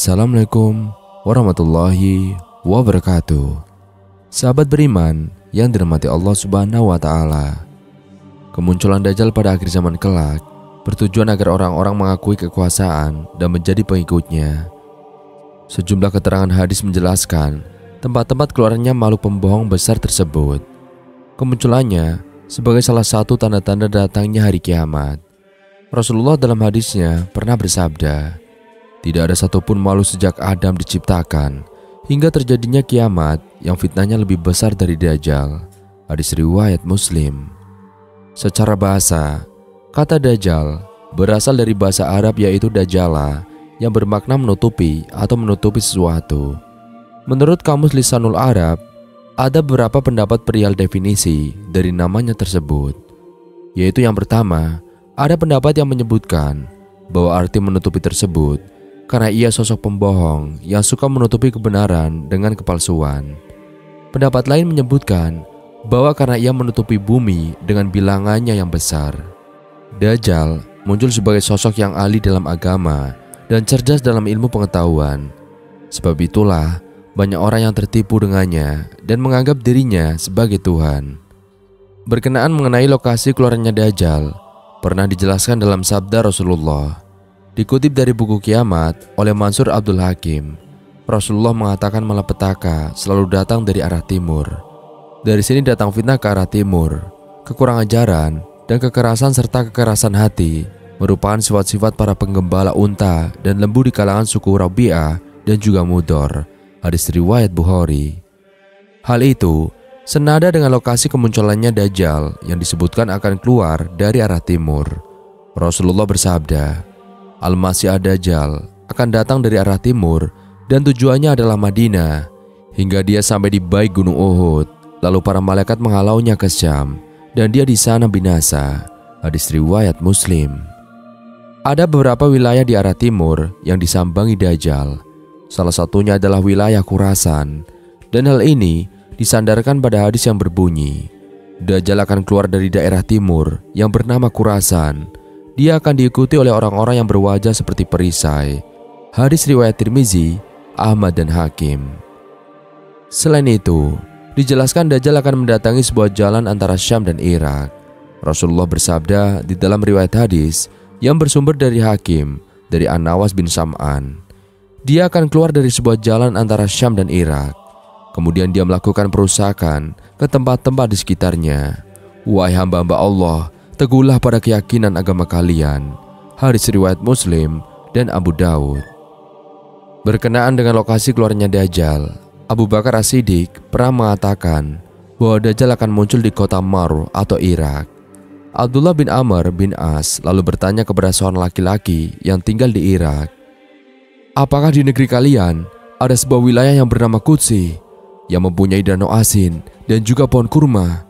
Assalamualaikum warahmatullahi wabarakatuh. Sahabat beriman yang dirahmati Allah Subhanahu wa Ta'ala, kemunculan Dajjal pada akhir zaman kelak bertujuan agar orang-orang mengakui kekuasaan dan menjadi pengikutnya. Sejumlah keterangan hadis menjelaskan tempat-tempat keluarnya makhluk pembohong besar tersebut. Kemunculannya sebagai salah satu tanda-tanda datangnya hari kiamat. Rasulullah dalam hadisnya pernah bersabda, tidak ada satupun makhluk sejak Adam diciptakan hingga terjadinya kiamat yang fitnahnya lebih besar dari Dajjal. Hadis riwayat Muslim. Secara bahasa, kata Dajjal berasal dari bahasa Arab yaitu Dajjala yang bermakna menutupi atau menutupi sesuatu. Menurut Kamus Lisanul Arab, ada beberapa pendapat perihal definisi dari namanya tersebut. Yaitu yang pertama, ada pendapat yang menyebutkan bahwa arti menutupi tersebut karena ia sosok pembohong yang suka menutupi kebenaran dengan kepalsuan. Pendapat lain menyebutkan bahwa karena ia menutupi bumi dengan bilangannya yang besar. Dajjal muncul sebagai sosok yang ahli dalam agama dan cerdas dalam ilmu pengetahuan. Sebab itulah banyak orang yang tertipu dengannya dan menganggap dirinya sebagai Tuhan. Berkenaan mengenai lokasi keluarnya Dajjal, pernah dijelaskan dalam sabda Rasulullah. Dikutip dari buku Kiamat oleh Mansur Abdul Hakim, Rasulullah mengatakan malapetaka selalu datang dari arah timur. Dari sini datang fitnah ke arah timur. Kekurangan ajaran dan kekerasan serta kekerasan hati merupakan sifat-sifat para penggembala unta dan lembu di kalangan suku Rabi'ah dan juga Mudor. Hadis riwayat Bukhari. Hal itu senada dengan lokasi kemunculannya Dajjal yang disebutkan akan keluar dari arah timur. Rasulullah bersabda, Al-Masih ad-Dajjal akan datang dari arah timur dan tujuannya adalah Madinah hingga dia sampai di baik gunung Uhud. Lalu para malaikat menghalaunya ke Syam dan dia di sana binasa. Hadis riwayat Muslim. Ada beberapa wilayah di arah timur yang disambangi Dajjal. Salah satunya adalah wilayah Khurasan. Dan hal ini disandarkan pada hadis yang berbunyi, Dajjal akan keluar dari daerah timur yang bernama Khurasan. Dia akan diikuti oleh orang-orang yang berwajah seperti perisai. Hadis riwayat Tirmizi, Ahmad dan Hakim. Selain itu, dijelaskan Dajjal akan mendatangi sebuah jalan antara Syam dan Irak. Rasulullah bersabda di dalam riwayat hadis yang bersumber dari Hakim dari An-Nawas bin Sam'an. Dia akan keluar dari sebuah jalan antara Syam dan Irak. Kemudian dia melakukan perusakan ke tempat-tempat di sekitarnya. Wahai hamba-hamba Allah, teguhlah pada keyakinan agama kalian. Hadis riwayat Muslim dan Abu Daud. Berkenaan dengan lokasi keluarnya Dajjal, Abu Bakar As-Siddiq pernah mengatakan bahwa Dajjal akan muncul di kota Mar atau Irak. Abdullah bin Amr bin As lalu bertanya kepada seorang laki-laki yang tinggal di Irak, apakah di negeri kalian ada sebuah wilayah yang bernama Qudsi yang mempunyai danau asin dan juga pohon kurma?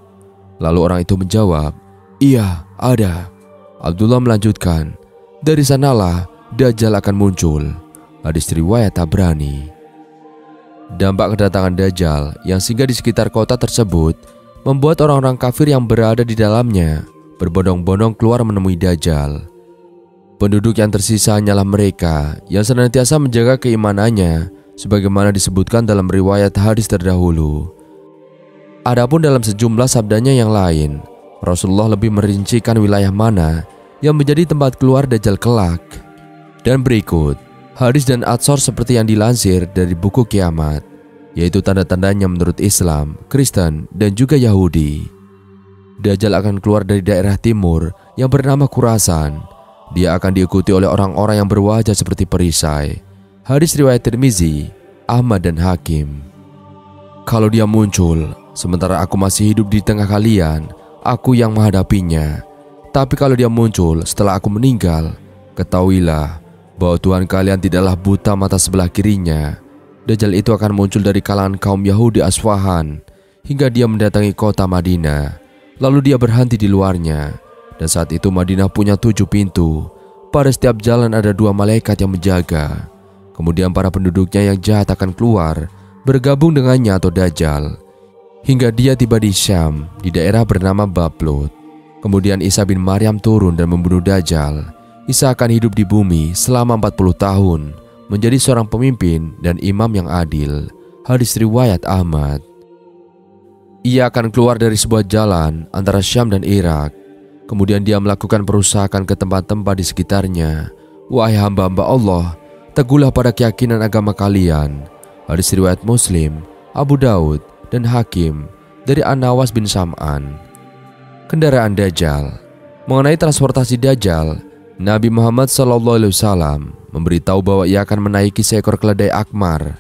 Lalu orang itu menjawab, iya, ada. Abdullah melanjutkan, dari sanalah Dajjal akan muncul. Hadis riwayat Tabrani. Dampak kedatangan Dajjal yang singgah di sekitar kota tersebut membuat orang-orang kafir yang berada di dalamnya berbondong-bondong keluar menemui Dajjal. Penduduk yang tersisa hanyalah mereka yang senantiasa menjaga keimanannya sebagaimana disebutkan dalam riwayat hadis terdahulu. Adapun dalam sejumlah sabdanya yang lain, Rasulullah lebih merincikan wilayah mana yang menjadi tempat keluar Dajjal kelak. Dan berikut hadis dan atsor seperti yang dilansir dari buku Kiamat, yaitu tanda-tandanya menurut Islam, Kristen, dan juga Yahudi. Dajjal akan keluar dari daerah timur yang bernama Khurasan. Dia akan diikuti oleh orang-orang yang berwajah seperti perisai. Hadis riwayat Tirmizi, Ahmad dan Hakim. Kalau dia muncul sementara aku masih hidup di tengah kalian, aku yang menghadapinya. Tapi kalau dia muncul setelah aku meninggal, ketahuilah bahwa Tuhan kalian tidaklah buta mata sebelah kirinya. Dajjal itu akan muncul dari kalangan kaum Yahudi Asfahan hingga dia mendatangi kota Madinah. Lalu dia berhenti di luarnya. Dan saat itu Madinah punya 7 pintu. Pada setiap jalan ada 2 malaikat yang menjaga. Kemudian para penduduknya yang jahat akan keluar bergabung dengannya atau Dajjal hingga dia tiba di Syam di daerah bernama Bablut. Kemudian Isa bin Maryam turun dan membunuh Dajjal. Isa akan hidup di bumi selama 40 tahun menjadi seorang pemimpin dan imam yang adil. Hadis riwayat Ahmad. Ia akan keluar dari sebuah jalan antara Syam dan Irak. Kemudian dia melakukan perusakan ke tempat-tempat di sekitarnya. Wahai hamba-hamba Allah, teguhlah pada keyakinan agama kalian. Hadis riwayat Muslim, Abu Daud, dan Hakim dari An-Nawas bin Sam'an. Kendaraan Dajjal. Mengenai transportasi Dajjal, Nabi Muhammad SAW memberitahu bahwa ia akan menaiki seekor keledai akmar.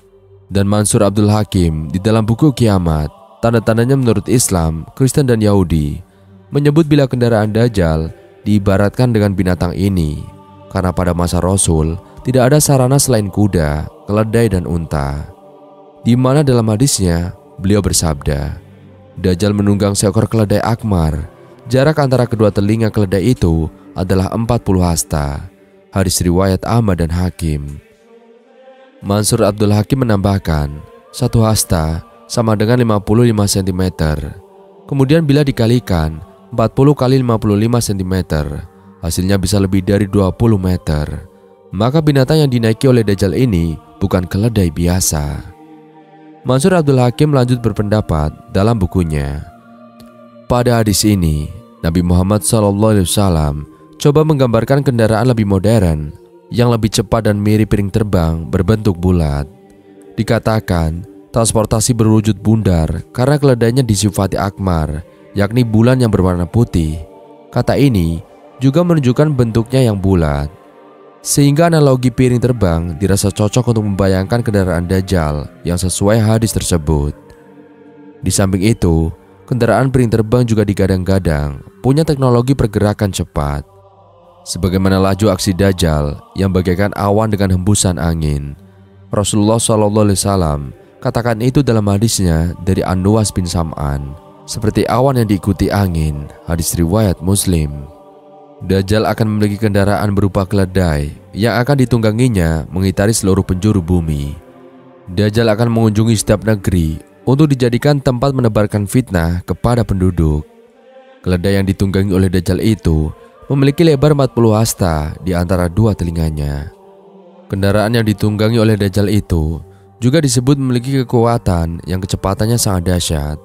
Dan Mansur Abdul Hakim di dalam buku Kiamat, tanda-tandanya menurut Islam, Kristen, dan Yahudi, menyebut bila kendaraan Dajjal diibaratkan dengan binatang ini, karena pada masa Rasul tidak ada sarana selain kuda, keledai, dan unta. Di mana dalam hadisnya beliau bersabda, Dajjal menunggang seekor keledai akmar. Jarak antara kedua telinga keledai itu adalah 40 hasta. Hadis riwayat Ahmad dan Hakim. Mansur Abdul Hakim menambahkan, 1 hasta sama dengan 55 cm. Kemudian bila dikalikan 40 kali 55 cm, hasilnya bisa lebih dari 20 meter. Maka binatang yang dinaiki oleh Dajjal ini bukan keledai biasa. Mansur Abdul Hakim lanjut berpendapat dalam bukunya, pada hadis ini Nabi Muhammad SAW coba menggambarkan kendaraan lebih modern yang lebih cepat dan mirip piring terbang berbentuk bulat. Dikatakan transportasi berwujud bundar karena keledainya disifati akmar, yakni bulan yang berwarna putih. Kata ini juga menunjukkan bentuknya yang bulat, sehingga analogi piring terbang dirasa cocok untuk membayangkan kendaraan Dajjal yang sesuai hadis tersebut. Di samping itu, kendaraan piring terbang juga digadang-gadang punya teknologi pergerakan cepat. Sebagaimana laju aksi Dajjal yang bagaikan awan dengan hembusan angin. Rasulullah SAW katakan itu dalam hadisnya dari An-Nawas bin Sam'an, seperti awan yang diikuti angin. Hadis riwayat Muslim. Dajjal akan memiliki kendaraan berupa keledai yang akan ditungganginya mengitari seluruh penjuru bumi. Dajjal akan mengunjungi setiap negeri untuk dijadikan tempat menebarkan fitnah kepada penduduk. Keledai yang ditunggangi oleh Dajjal itu memiliki lebar 40 hasta di antara 2 telinganya. Kendaraan yang ditunggangi oleh Dajjal itu juga disebut memiliki kekuatan yang kecepatannya sangat dahsyat.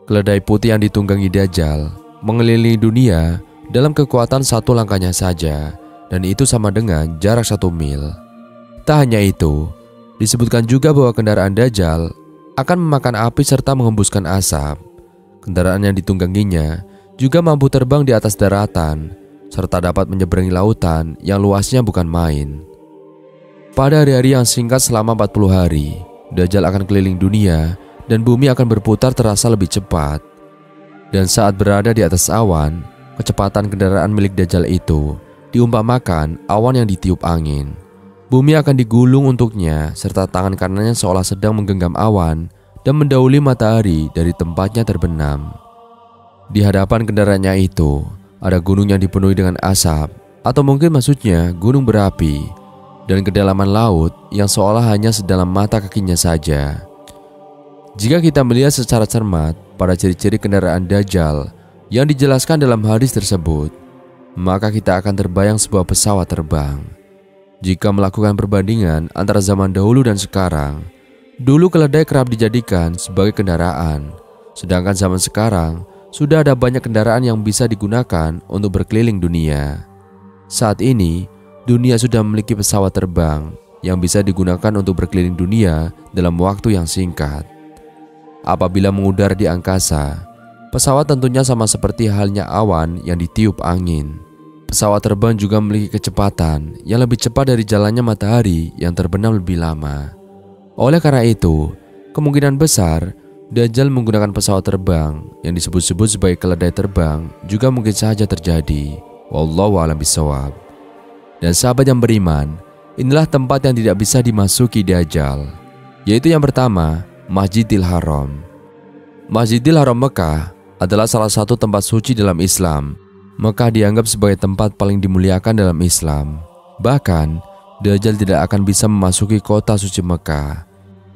Keledai putih yang ditunggangi Dajjal mengelilingi dunia dalam kekuatan 1 langkahnya saja, dan itu sama dengan jarak 1 mil. Tak hanya itu, disebutkan juga bahwa kendaraan Dajjal akan memakan api serta menghembuskan asap. Kendaraan yang ditungganginya juga mampu terbang di atas daratan, serta dapat menyeberangi lautan yang luasnya bukan main. Pada hari-hari yang singkat selama 40 hari, Dajjal akan keliling dunia dan bumi akan berputar terasa lebih cepat. Dan saat berada di atas awan, kecepatan kendaraan milik Dajjal itu diumpamakan awan yang ditiup angin. Bumi akan digulung untuknya, serta tangan kanannya seolah sedang menggenggam awan dan mendahului matahari dari tempatnya terbenam. Di hadapan kendaraannya itu ada gunung yang dipenuhi dengan asap, atau mungkin maksudnya gunung berapi, dan kedalaman laut yang seolah hanya sedalam mata kakinya saja. Jika kita melihat secara cermat pada ciri-ciri kendaraan Dajjal yang dijelaskan dalam hadis tersebut, maka kita akan terbayang sebuah pesawat terbang. Jika melakukan perbandingan antara zaman dahulu dan sekarang, dulu keledai kerap dijadikan sebagai kendaraan, sedangkan zaman sekarang sudah ada banyak kendaraan yang bisa digunakan untuk berkeliling dunia. Saat ini, dunia sudah memiliki pesawat terbang yang bisa digunakan untuk berkeliling dunia dalam waktu yang singkat. Apabila mengudara di angkasa, pesawat tentunya sama seperti halnya awan yang ditiup angin. Pesawat terbang juga memiliki kecepatan yang lebih cepat dari jalannya matahari yang terbenam lebih lama. Oleh karena itu, kemungkinan besar Dajjal menggunakan pesawat terbang yang disebut-sebut sebagai keledai terbang juga mungkin saja terjadi. Wallahu a'lam bishawab. Dan sahabat yang beriman, inilah tempat yang tidak bisa dimasuki Dajjal, yaitu yang pertama, Masjidil Haram. Masjidil Haram Mekah adalah salah satu tempat suci dalam Islam. Mekah dianggap sebagai tempat paling dimuliakan dalam Islam. Bahkan, Dajjal tidak akan bisa memasuki kota suci Mekah.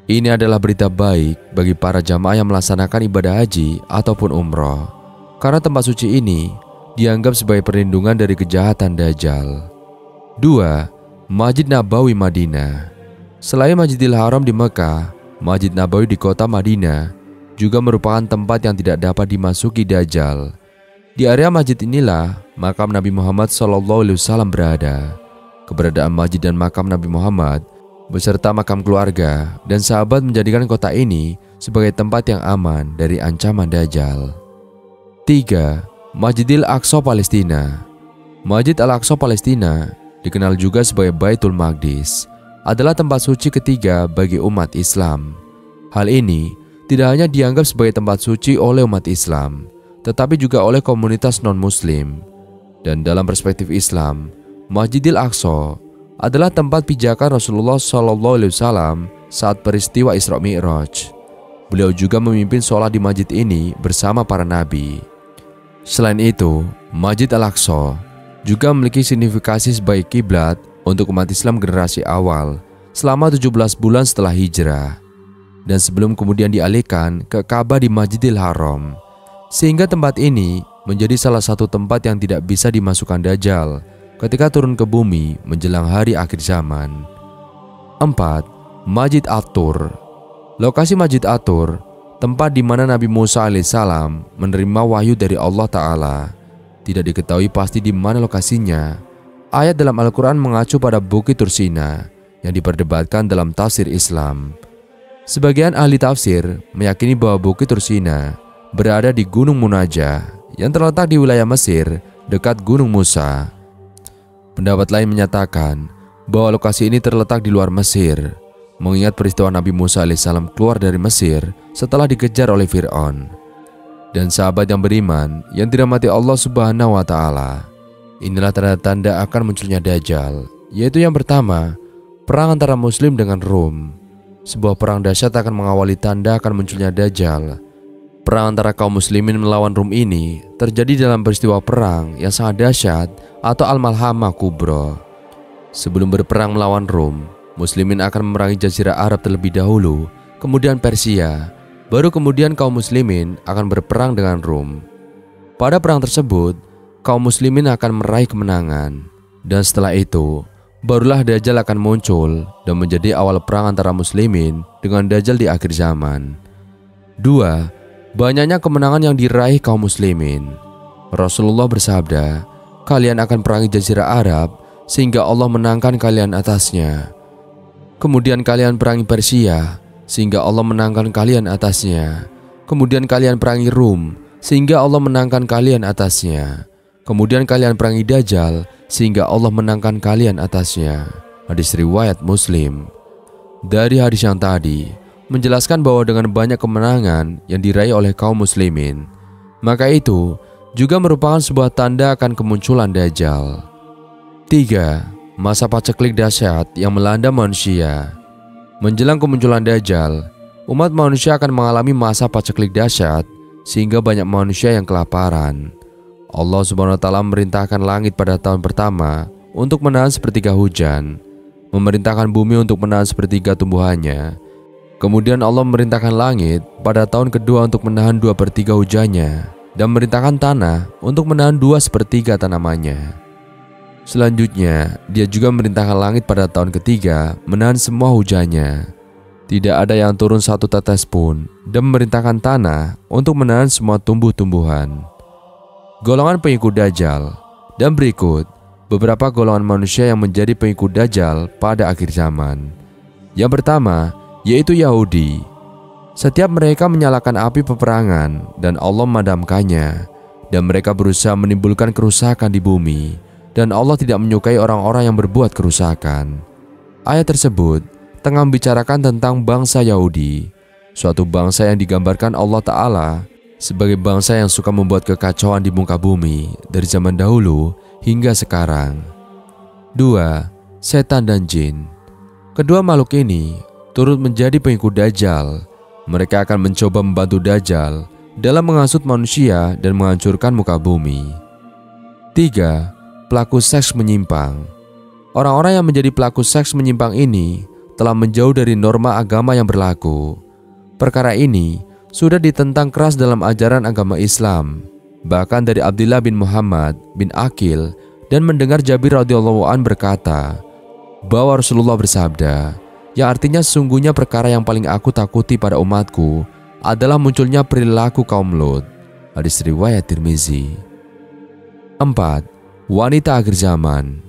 Ini adalah berita baik bagi para jamaah yang melaksanakan ibadah haji ataupun umroh, karena tempat suci ini dianggap sebagai perlindungan dari kejahatan Dajjal. 2. Masjid Nabawi Madinah. Selain Masjidil Haram di Mekah, Masjid Nabawi di kota Madinah juga merupakan tempat yang tidak dapat dimasuki Dajjal. Di area masjid inilah makam Nabi Muhammad SAW berada. Keberadaan masjid dan makam Nabi Muhammad beserta makam keluarga dan sahabat menjadikan kota ini sebagai tempat yang aman dari ancaman Dajjal. 3. Masjidil Aqsa Palestina. Masjid Al-Aqsa Palestina dikenal juga sebagai Baitul Maqdis, adalah tempat suci ketiga bagi umat Islam. Hal ini tidak hanya dianggap sebagai tempat suci oleh umat Islam, tetapi juga oleh komunitas non-Muslim. Dan dalam perspektif Islam, Masjidil Aqsa adalah tempat pijakan Rasulullah SAW saat peristiwa Isra Mi'raj. Beliau juga memimpin sholat di masjid ini bersama para nabi. Selain itu, Masjid Al-Aqsa juga memiliki signifikasi sebagai kiblat untuk umat Islam generasi awal selama 17 bulan setelah hijrah, dan sebelum kemudian dialihkan ke Ka'bah di Masjidil Haram, sehingga tempat ini menjadi salah satu tempat yang tidak bisa dimasukkan Dajjal ketika turun ke bumi menjelang hari akhir zaman. 4. Masjid At-Tur. Lokasi Masjid At-Tur, tempat di mana Nabi Musa alaihissalam menerima wahyu dari Allah Ta'ala. Tidak diketahui pasti di mana lokasinya. Ayat dalam Al-Quran mengacu pada Bukit Tursina yang diperdebatkan dalam tafsir Islam. Sebagian ahli tafsir meyakini bahwa Bukit Tursina berada di Gunung Munajah yang terletak di wilayah Mesir dekat Gunung Musa. Pendapat lain menyatakan bahwa lokasi ini terletak di luar Mesir, mengingat peristiwa Nabi Musa alaihissalam keluar dari Mesir setelah dikejar oleh Fir'aun. Dan sahabat yang beriman yang dirahmati Allah Subhanahu wa Ta'ala, inilah tanda-tanda akan munculnya Dajjal, yaitu yang pertama, perang antara Muslim dengan Rum. Sebuah perang dahsyat akan mengawali tanda akan munculnya Dajjal. Perang antara kaum muslimin melawan Rum ini terjadi dalam peristiwa perang yang sangat dahsyat atau Al-Malhamah Kubra. Sebelum berperang melawan Rum, muslimin akan memerangi Jazirah Arab terlebih dahulu, kemudian Persia, baru kemudian kaum muslimin akan berperang dengan Rum. Pada perang tersebut, kaum muslimin akan meraih kemenangan, dan setelah itu barulah Dajjal akan muncul dan menjadi awal perang antara muslimin dengan Dajjal di akhir zaman. 2. Banyaknya kemenangan yang diraih kaum muslimin. Rasulullah bersabda, kalian akan perangi Jazirah Arab sehingga Allah menangkan kalian atasnya. Kemudian kalian perangi Persia sehingga Allah menangkan kalian atasnya. Kemudian kalian perangi Rum sehingga Allah menangkan kalian atasnya. Kemudian kalian perangi Dajjal sehingga Allah menangkan kalian atasnya. Hadis riwayat Muslim. Dari hadis yang tadi menjelaskan bahwa dengan banyak kemenangan yang diraih oleh kaum muslimin, maka itu juga merupakan sebuah tanda akan kemunculan Dajjal. 3. Masa paceklik dahsyat yang melanda manusia. Menjelang kemunculan Dajjal, umat manusia akan mengalami masa paceklik dahsyat sehingga banyak manusia yang kelaparan. Allah Subhanahu wa Ta'ala memerintahkan langit pada tahun pertama untuk menahan sepertiga hujan, memerintahkan bumi untuk menahan sepertiga tumbuhannya. Kemudian Allah memerintahkan langit pada tahun kedua untuk menahan 2/3 hujannya, dan memerintahkan tanah untuk menahan 2/3 tanamannya. Selanjutnya, Dia juga memerintahkan langit pada tahun ketiga menahan semua hujannya. Tidak ada yang turun satu tetes pun, dan memerintahkan tanah untuk menahan semua tumbuh-tumbuhan. Golongan pengikut Dajjal. Dan berikut beberapa golongan manusia yang menjadi pengikut Dajjal pada akhir zaman. Yang pertama, yaitu Yahudi. Setiap mereka menyalakan api peperangan dan Allah memadamkannya, dan mereka berusaha menimbulkan kerusakan di bumi, dan Allah tidak menyukai orang-orang yang berbuat kerusakan. Ayat tersebut tengah membicarakan tentang bangsa Yahudi, suatu bangsa yang digambarkan Allah Ta'ala sebagai bangsa yang suka membuat kekacauan di muka bumi dari zaman dahulu hingga sekarang. 2. Setan dan jin. Kedua makhluk ini turut menjadi pengikut Dajjal. Mereka akan mencoba membantu Dajjal dalam menghasut manusia dan menghancurkan muka bumi. 3. Pelaku seks menyimpang. Orang-orang yang menjadi pelaku seks menyimpang ini telah menjauh dari norma agama yang berlaku. Perkara ini sudah ditentang keras dalam ajaran agama Islam, bahkan dari Abdullah bin Muhammad bin Aqil, dan mendengar Jabir radhiyallahu an berkata bahwa Rasulullah bersabda, yang artinya sesungguhnya perkara yang paling aku takuti pada umatku adalah munculnya perilaku kaum Lut. Hadis riwayat Tirmizi. 4. Wanita akhir zaman.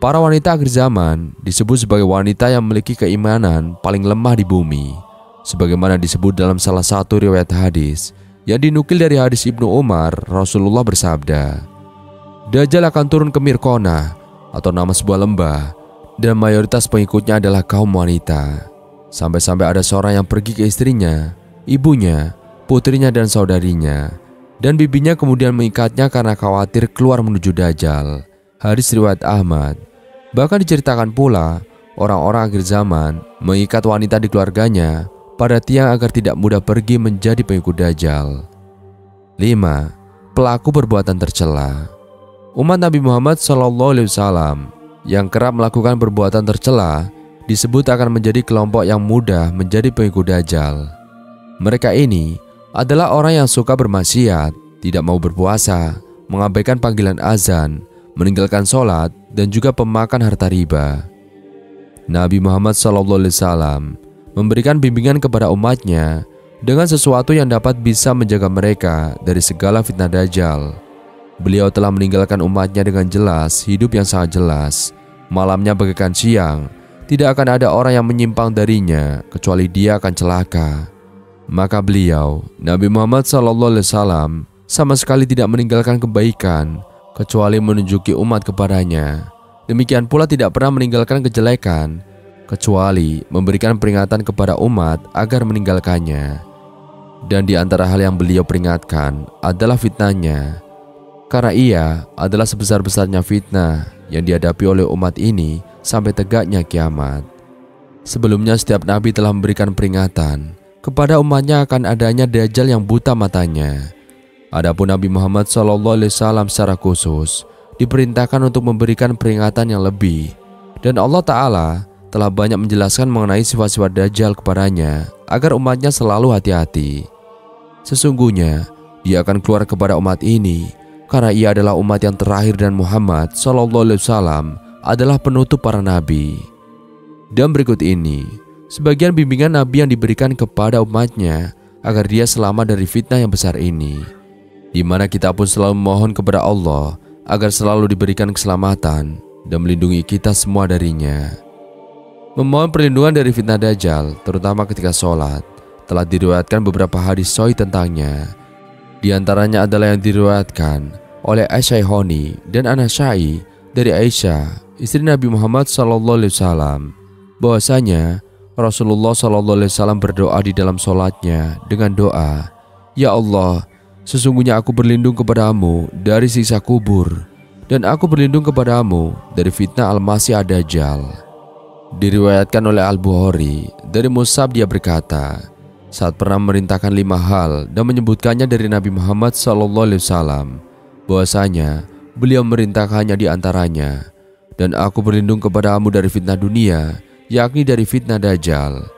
Para wanita akhir zaman disebut sebagai wanita yang memiliki keimanan paling lemah di bumi, sebagaimana disebut dalam salah satu riwayat hadis yang dinukil dari hadis Ibnu Umar. Rasulullah bersabda, Dajjal akan turun ke Mirkonah atau nama sebuah lembah, dan mayoritas pengikutnya adalah kaum wanita. Sampai-sampai ada seorang yang pergi ke istrinya, ibunya, putrinya dan saudarinya, dan bibinya kemudian mengikatnya karena khawatir keluar menuju Dajjal. Hadis riwayat Ahmad. Bahkan diceritakan pula, orang-orang akhir zaman mengikat wanita di keluarganya pada tiang agar tidak mudah pergi menjadi pengikut Dajjal. 5. Pelaku perbuatan tercela. Umat Nabi Muhammad SAW yang kerap melakukan perbuatan tercela disebut akan menjadi kelompok yang mudah menjadi pengikut Dajjal. Mereka ini adalah orang yang suka bermaksiat, tidak mau berpuasa, mengabaikan panggilan azan, meninggalkan sholat, dan juga pemakan harta riba. Nabi Muhammad SAW memberikan bimbingan kepada umatnya dengan sesuatu yang dapat bisa menjaga mereka dari segala fitnah Dajjal. Beliau telah meninggalkan umatnya dengan jelas, hidup yang sangat jelas. Malamnya bagaikan siang, tidak akan ada orang yang menyimpang darinya kecuali dia akan celaka. Maka beliau, Nabi Muhammad SAW, sama sekali tidak meninggalkan kebaikan kecuali menunjuki umat kepadanya. Demikian pula tidak pernah meninggalkan kejelekan kecuali memberikan peringatan kepada umat agar meninggalkannya. Dan di antara hal yang beliau peringatkan adalah fitnahnya, karena ia adalah sebesar-besarnya fitnah yang dihadapi oleh umat ini sampai tegaknya kiamat. Sebelumnya setiap nabi telah memberikan peringatan kepada umatnya akan adanya Dajjal yang buta matanya. Adapun Nabi Muhammad SAW secara khusus diperintahkan untuk memberikan peringatan yang lebih, dan Allah Ta'ala telah banyak menjelaskan mengenai sifat-sifat Dajjal kepadanya agar umatnya selalu hati-hati. Sesungguhnya dia akan keluar kepada umat ini karena ia adalah umat yang terakhir dan Muhammad SAW adalah penutup para nabi. Dan berikut ini sebagian bimbingan Nabi yang diberikan kepada umatnya agar dia selamat dari fitnah yang besar ini, di mana kita pun selalu memohon kepada Allah agar selalu diberikan keselamatan dan melindungi kita semua darinya. Memohon perlindungan dari fitnah Dajjal, terutama ketika sholat, telah diriwayatkan beberapa hadis sahih tentangnya. Di antaranya adalah yang diriwayatkan oleh Asy-Syaikhaini dan An-Nasa'i dari Aisyah, istri Nabi Muhammad SAW, bahwasanya Rasulullah SAW berdoa di dalam sholatnya dengan doa, Ya Allah, sesungguhnya aku berlindung kepadamu dari siksa kubur, dan aku berlindung kepadamu dari fitnah Al-Masih Ad-Dajjal. Diriwayatkan oleh Al-Bukhari dari Mus'ab, dia berkata, saat pernah memerintahkan 5 hal dan menyebutkannya dari Nabi Muhammad SAW, bahwasanya beliau merintahkannya di antaranya, dan aku berlindung kepadamu dari fitnah dunia, yakni dari fitnah Dajjal.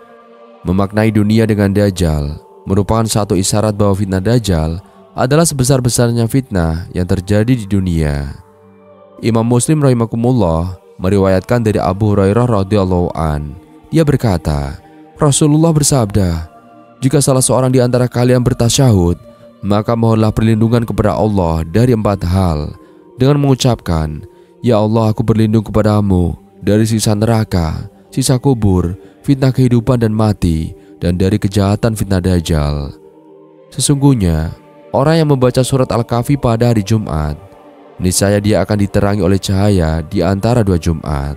Memaknai dunia dengan Dajjal merupakan satu isyarat bahwa fitnah Dajjal adalah sebesar-besarnya fitnah yang terjadi di dunia. Imam Muslim rahimakumullah meriwayatkan dari Abu Hurairah radhiyallahu an, dia berkata, Rasulullah bersabda, jika salah seorang di antara kalian bertasyahud, maka mohonlah perlindungan kepada Allah dari 4 hal dengan mengucapkan, Ya Allah, aku berlindung kepadamu dari siksa neraka, siksa kubur, fitnah kehidupan dan mati, dan dari kejahatan fitnah Dajjal. Sesungguhnya orang yang membaca surat Al-Kahfi pada hari Jumat, niscaya dia akan diterangi oleh cahaya di antara 2 Jumat.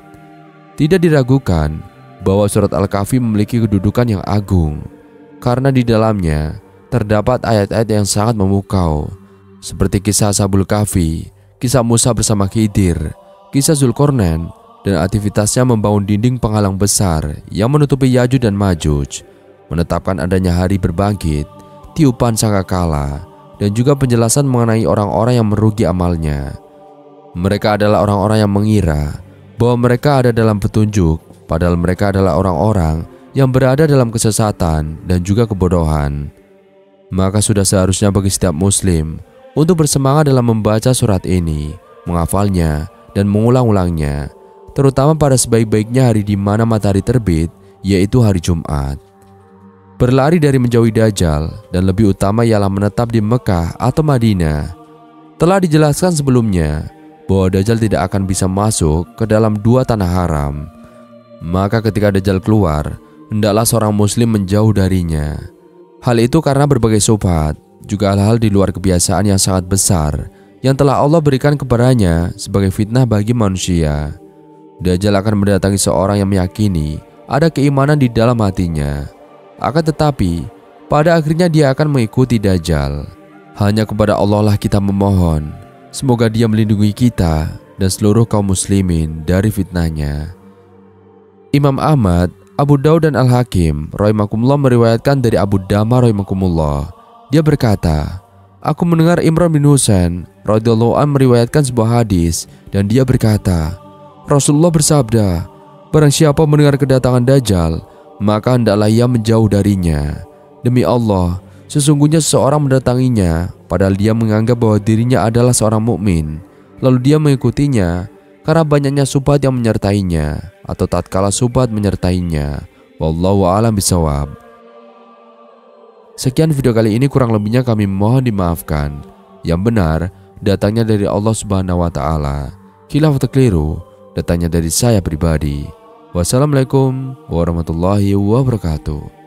Tidak diragukan bahwa surat Al-Kahfi memiliki kedudukan yang agung, karena di dalamnya terdapat ayat-ayat yang sangat memukau, seperti kisah Ashabul Kahfi, kisah Musa bersama Khidir, kisah Zulkarnain, dan aktivitasnya membangun dinding penghalang besar yang menutupi Yajuj dan Majuj, menetapkan adanya hari berbangkit, tiupan sangkakala, dan juga penjelasan mengenai orang-orang yang merugi amalnya. Mereka adalah orang-orang yang mengira bahwa mereka ada dalam petunjuk, padahal mereka adalah orang-orang yang berada dalam kesesatan dan juga kebodohan. Maka sudah seharusnya bagi setiap muslim untuk bersemangat dalam membaca surat ini, menghafalnya dan mengulang-ulangnya, terutama pada sebaik-baiknya hari di mana matahari terbit, yaitu hari Jumat. Berlari dari menjauhi Dajjal dan lebih utama ialah menetap di Mekah atau Madinah. Telah dijelaskan sebelumnya bahwa Dajjal tidak akan bisa masuk ke dalam dua tanah haram. Maka ketika Dajjal keluar, hendaklah seorang muslim menjauh darinya. Hal itu karena berbagai syubhat, juga hal-hal di luar kebiasaan yang sangat besar yang telah Allah berikan kepadanya sebagai fitnah bagi manusia. Dajjal akan mendatangi seorang yang meyakini ada keimanan di dalam hatinya. Akan tetapi, pada akhirnya dia akan mengikuti Dajjal. Hanya kepada Allah lah kita memohon, semoga Dia melindungi kita dan seluruh kaum muslimin dari fitnahnya. Imam Ahmad, Abu Daud dan Al-Hakim rahimakumullah meriwayatkan dari Abu Dama rahimakumullah. Dia berkata, aku mendengar Imran bin Husain radhiyallahu anhu meriwayatkan sebuah hadis dan dia berkata, Rasulullah bersabda, barang siapa mendengar kedatangan Dajjal, maka hendaklah ia menjauh darinya. Demi Allah, sesungguhnya seseorang mendatanginya padahal dia menganggap bahwa dirinya adalah seorang mukmin, lalu dia mengikutinya karena banyaknya syubhat yang menyertainya atau tatkala syubhat menyertainya. Wallahu a'lam bishawab. Sekian video kali ini, kurang lebihnya kami mohon dimaafkan. Yang benar datangnya dari Allah Subhanahu wa taala. Khilaf atau keliru datangnya dari saya pribadi. Wassalamualaikum warahmatullahi wabarakatuh.